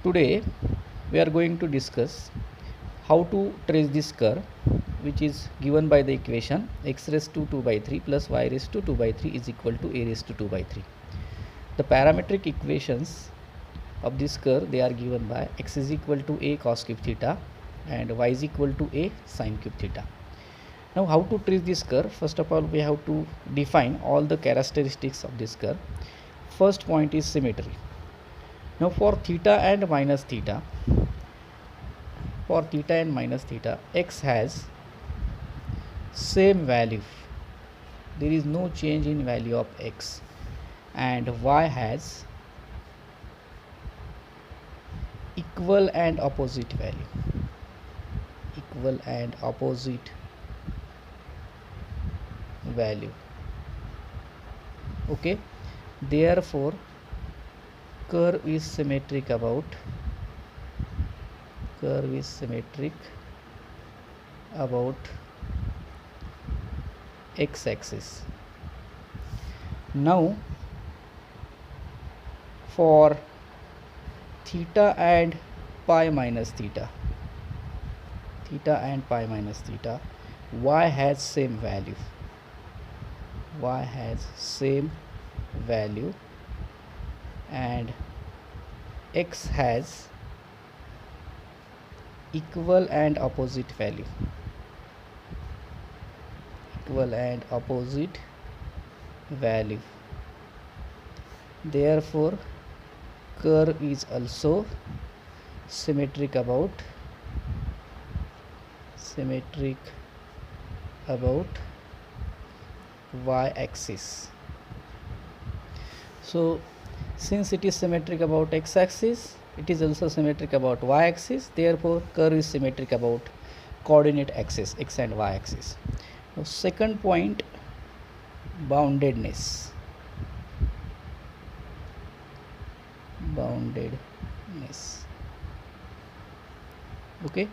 Today we are going to discuss how to trace this curve, which is given by the equation x raised to 2 by 3 plus y raised to 2 by 3 is equal to a raised to 2 by 3. The parametric equations of this curve, they are given by x is equal to a cos cube theta and y is equal to a sin cube theta. Now how to trace this curve? First of all, we have to define all the characteristics of this curve. First point is symmetry. Now for theta and minus theta, x has same value. There is no change in value of x, and y has equal and opposite value. Okay, therefore curve is symmetric about x-axis. Now for theta and pi minus theta, y has same value and x has equal and opposite value. Therefore curve is also symmetric about y-axis. So since it is symmetric about x-axis, it is also symmetric about y-axis. Therefore curve is symmetric about coordinate axis, x and y-axis. Now second point, boundedness. Okay,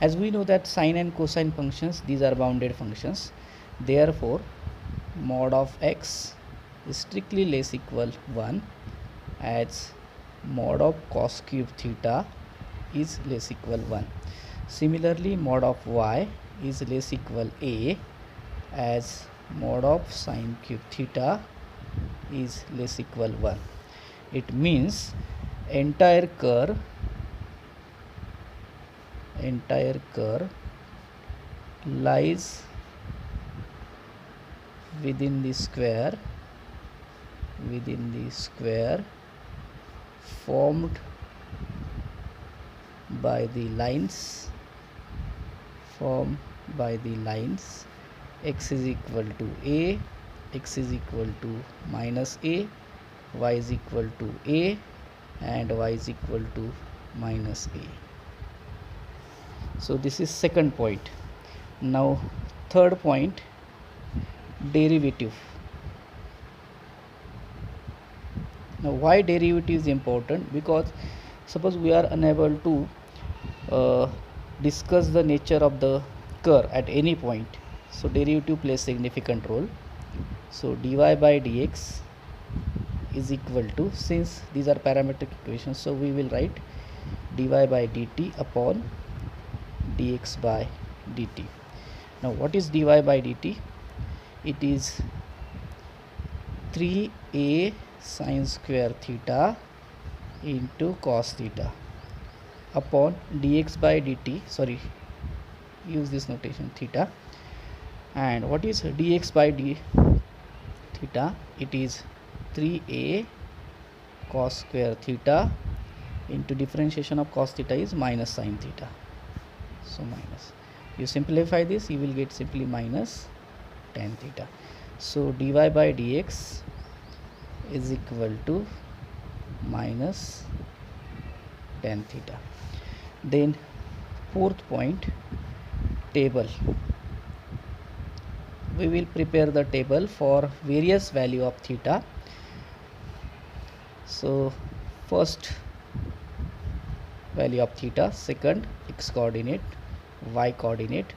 as we know that sine and cosine functions, these are bounded functions. Therefore mod of x is strictly less equal 1, as mod of cos cube theta is less equal 1. Similarly mod of y is less equal a, as mod of sin cube theta is less equal 1. It means entire curve lies within the square formed by the lines x is equal to a, x is equal to minus a, y is equal to a, and y is equal to minus a. So this is second point. Now third point, derivative. Now why derivative is important? Because suppose we are unable to discuss the nature of the curve at any point, so derivative plays significant role. So dy by dx is equal to, since these are parametric equations, so we will write dy by dt upon dx by dt. Now what is dy by dt? It is 3a sin square theta into cos theta upon dx by dt, sorry, use this notation theta. And what is dx by d theta? It is 3a cos square theta into differentiation of cos theta is minus sin theta. So minus, you simplify this, you will get simply minus tan theta. So dy by dx is equal to minus tan theta. Then fourth point, table. We will prepare the table for various value of theta. So first value of theta, second x coordinate, y coordinate,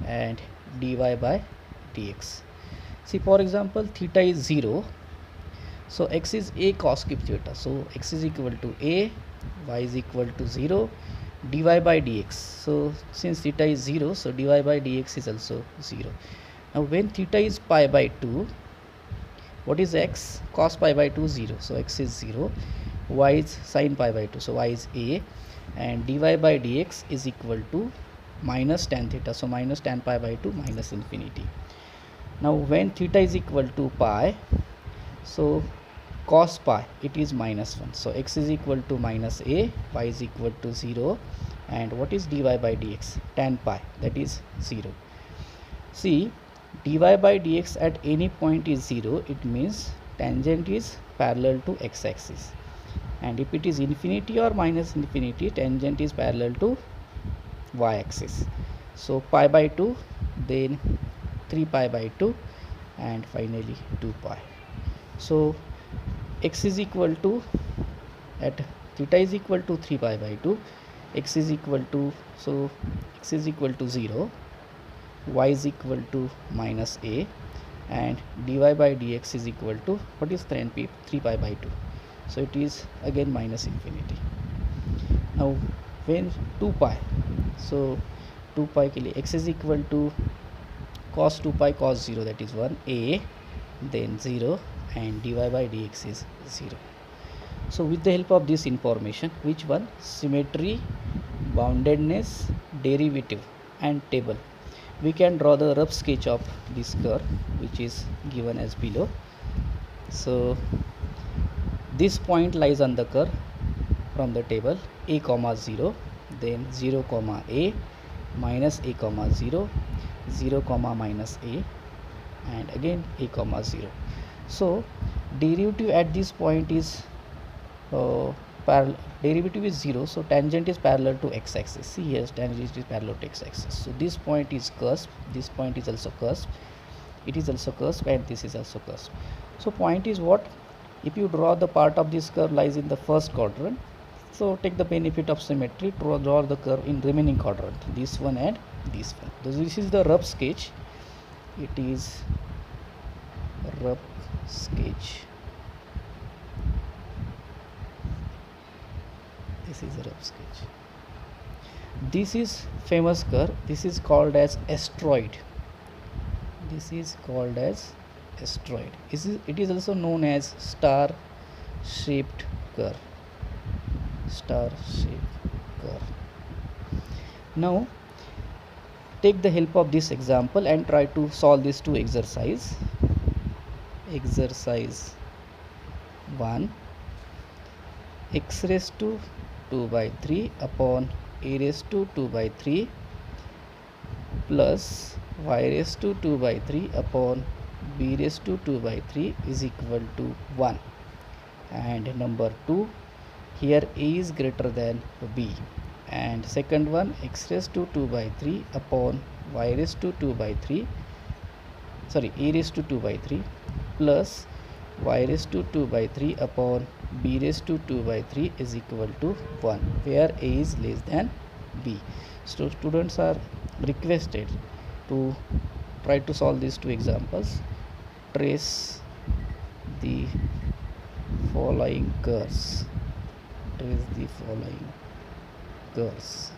and dy by dx. See, for example, theta is 0, so x is a cos cube theta, so x is equal to a, y is equal to 0, dy by dx. So since theta is 0, so dy by dx is also 0. Now when theta is pi by 2, what is x? Cos pi by 2, 0. So x is 0. Y is sin pi by 2. So y is a. And dy by dx is equal to minus tan theta. So minus tan pi by 2 minus infinity. Now when theta is equal to pi, so cos pi, it is minus 1. So x is equal to minus a, y is equal to 0. And what is dy by dx? Tan pi, that is 0. See, dy by dx at any point is 0. It means tangent is parallel to x-axis. And if it is infinity or minus infinity, tangent is parallel to y-axis. So pi by 2, then 3 pi by 2, and finally 2 pi. So x is equal to, at theta is equal to 3 pi by 2, x is equal to, so x is equal to 0, y is equal to minus a, and dy by dx is equal to, what is 3 pi by 2. So it is again minus infinity. Now when 2 pi, so 2 pi के लिए x is equal to cos 2 pi cos 0, that is 1 a, then 0, and dy by dx is 0. So with the help of this information, which one? Symmetry, boundedness, derivative, and table, we can draw the rough sketch of this curve, which is given as below. So this point lies on the curve from the table a comma 0, then 0 comma a, minus a comma 0, 0 comma minus a, and again a comma 0. So derivative at this point is derivative is 0, so tangent is parallel to x-axis. See here, tangent is parallel to x-axis. So this point is cusp, this point is also cusp, it is also cusp, and this is also cusp. So point is what? If you draw the part of this curve lies in the first quadrant, so take the benefit of symmetry to draw the curve in remaining quadrant, this one and this one. So this is the rough sketch. It is rough sketch. This is a rough sketch. This is famous curve. This is called as asteroid. This is called as asteroid. It is also known as star shaped curve. Star shaped curve. Now take the help of this example and try to solve these two exercise. Exercise 1, x raised to 2 by 3 upon a raised to 2 by 3 plus y raised to 2 by 3 upon b raised to 2 by 3 is equal to 1. And number 2, here a is greater than b. And second one, x raised to 2 by 3 upon y raised to 2 by 3, sorry, a raised to 2 by 3 plus y raised to 2 by 3 upon b raised to 2 by 3 is equal to 1, where a is less than b. So students are requested to try to solve these two examples. Trace the following curves. Trace the following curves.